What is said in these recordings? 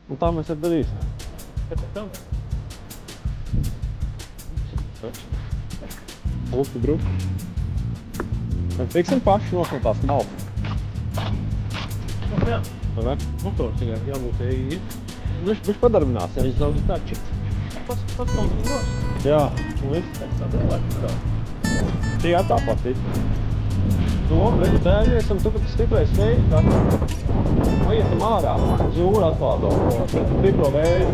Un tā mēs arī darīsim. Lupi grupi. Mēs tiksim paši nosūtās maltu. Jā. Vai ne? Motors tikai jābūt īri. Viņš padarbinās, ja? Viņš zaudz taču. Pats kontrolos. Jā, un viss. Pēc tā cilvēku tā. Šī tā patīt. Nu, redzi, tēļiesam, tu, ka tas stiprais vējs, tā. Aietam ārā, uz jūru atklādo. Stipro vēju.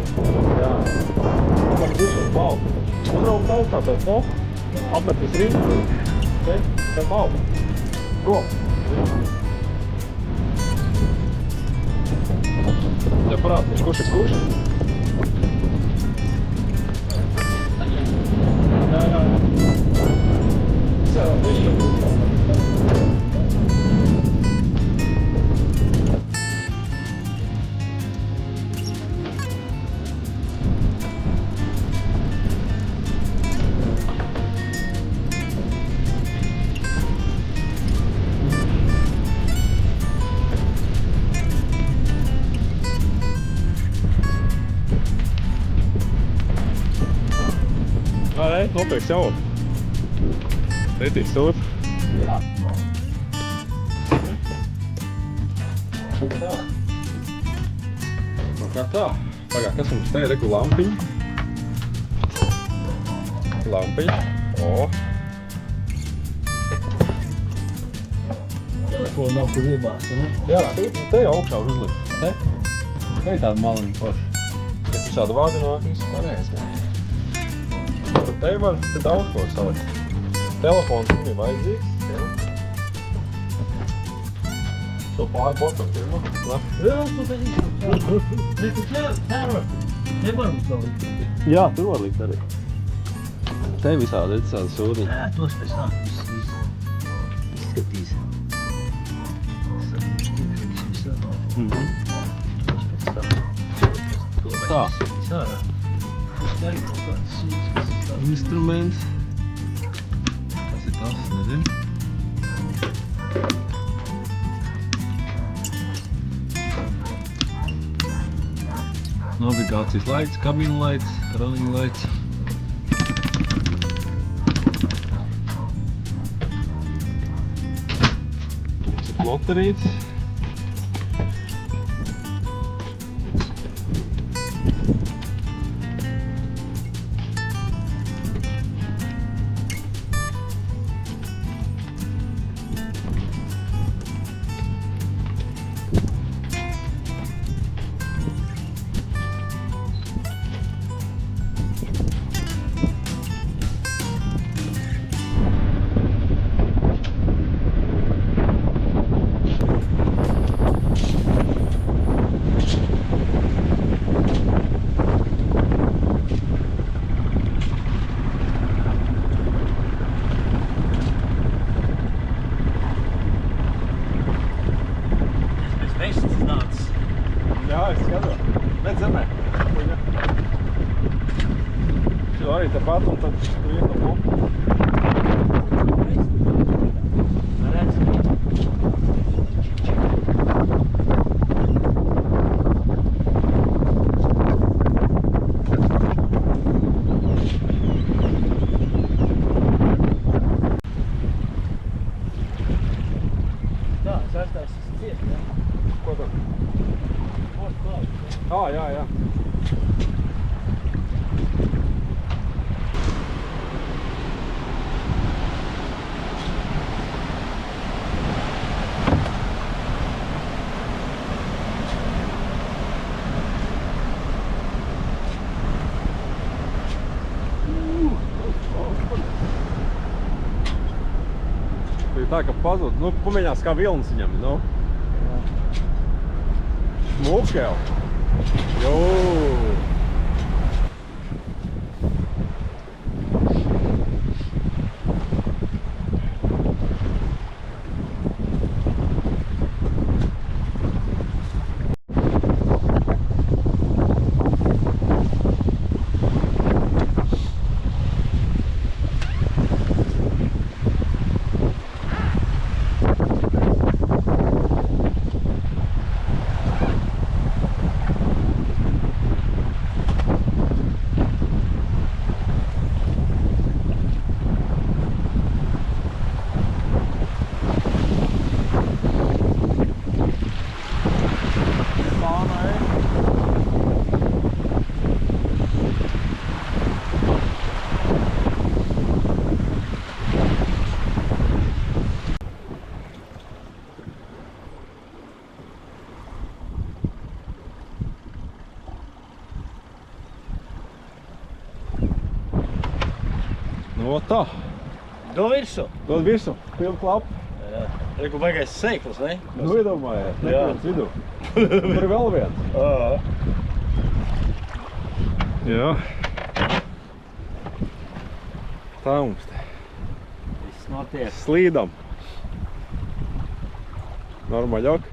Jā. Tāpēc visu baltu. Un raum tautā pēc to. Apmetis rītu. Te, te baltu. Prom. Ja parādīs, kurš ir kurš? Nopirks jau. Tētīs tur. Jā. Nu kā tā? Pagā, kas mums te ir? Reku lampiņa. Lampiņa. O. Ko nav kur iebāst, ne? Jā, te jau augšā var uzlikt. Te? Te ir tāda maliņa forša. Ja visādi vārdi nāk, viss pareizi. Te var te daudz ko salikt. Telefons ir vajadzīgs. So pārbotam pirmā. Jā, tu te īsti. Nevar uzsalikt. Jā, tur var likt arī. Te visādi ir tādi sūdiņi. Jā, tos pēc tā izskatīs. Tā. Sārā. Instruments. Kas ir tas? Nezinu. Navigācijas laids, kabīnu laids, running laids. Tas ir ploterīts. Jā, es skatos. Redz zemē. Šo arī tepat un tad tu iet no pupu. Tā, sestās ciet, jā. Ko tad? Jā, jā. Tā kā pazūd, nu, pamēģinās kā vilnis viņam, nu. Smūks jau. Jū. Ot tā. Do virsū. Dod virsmu. Pilnu klapu. Jā. Reku baigais seikls, ne? Nu, iedomājies. Jā. Nekāds vidū. Tur ir vēl viens. Jā. Tā mums te. Viss notiek. Slīdam. Normaļok.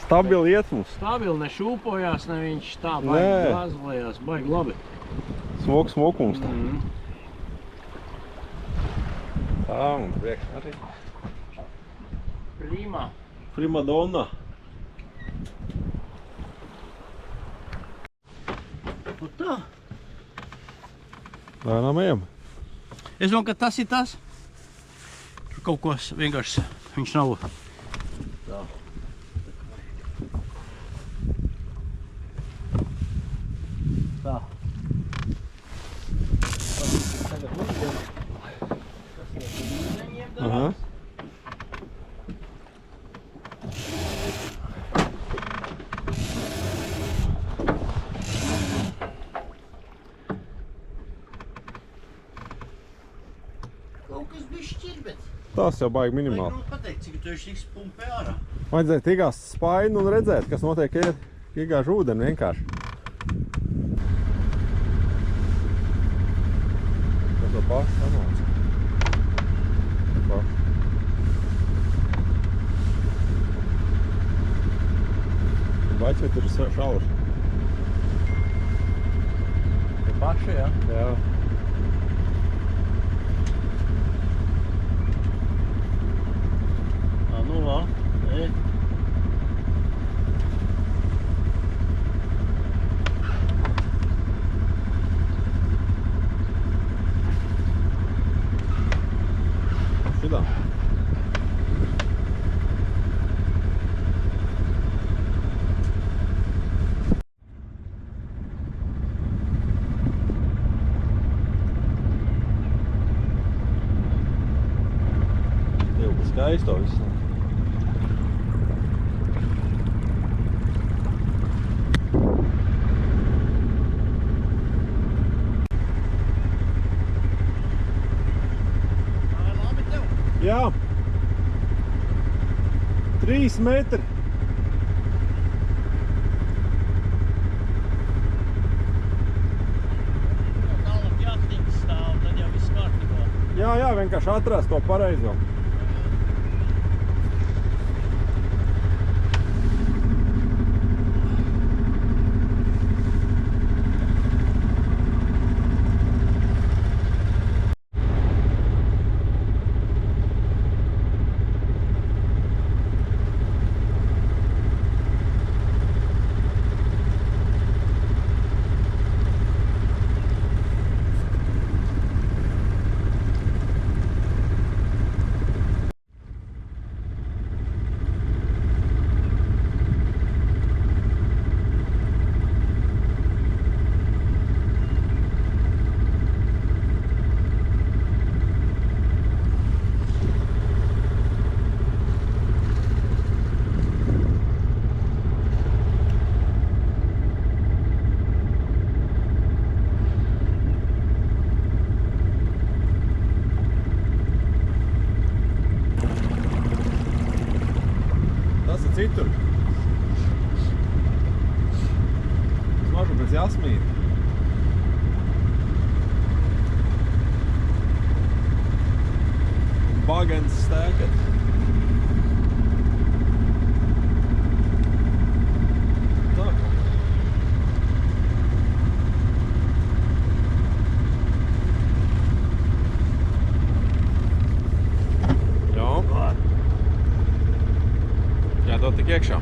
Stabili iet mums. Stabili nešūpojās, ne viņš tā Nē. baigi glāzlējās, baigi labi. Smok mums te. Tā mums priekš arī. Prima. Primadonna. Un tā. Lēnām ejam. Es domāju, ka tas ir tas. Tur kaut ko vienkārši, viņš nav. Tā. Tā. Tagad uzņem. Kas ir? Neņem Aha. darās. Kaut kas bišķir, bet Tas jau baigi vajag minimāli. grūti pateikt, cik tu esi tiks pumpē ārā. Vajadzēja tigās spaini un redzēt, kas notiek, ja iegāž ūdeni vienkārši. Tas vēl paši sanāca. Paši. Baķi tur ir šauši. Tie paši, jā? Jā. Nu, lā. Ej. Šitā. Jau pa skaisto viss. Labi tev. Jā. 3 metri. Tālāk jātīk stāv, tad jau viss kārtībā. Jā, vienkārši atrast to pareizo. Tas ir citur. Smažu pēc Jasmīna. Bagens stēkat. Tā. Jā. Jādod tik iekšā.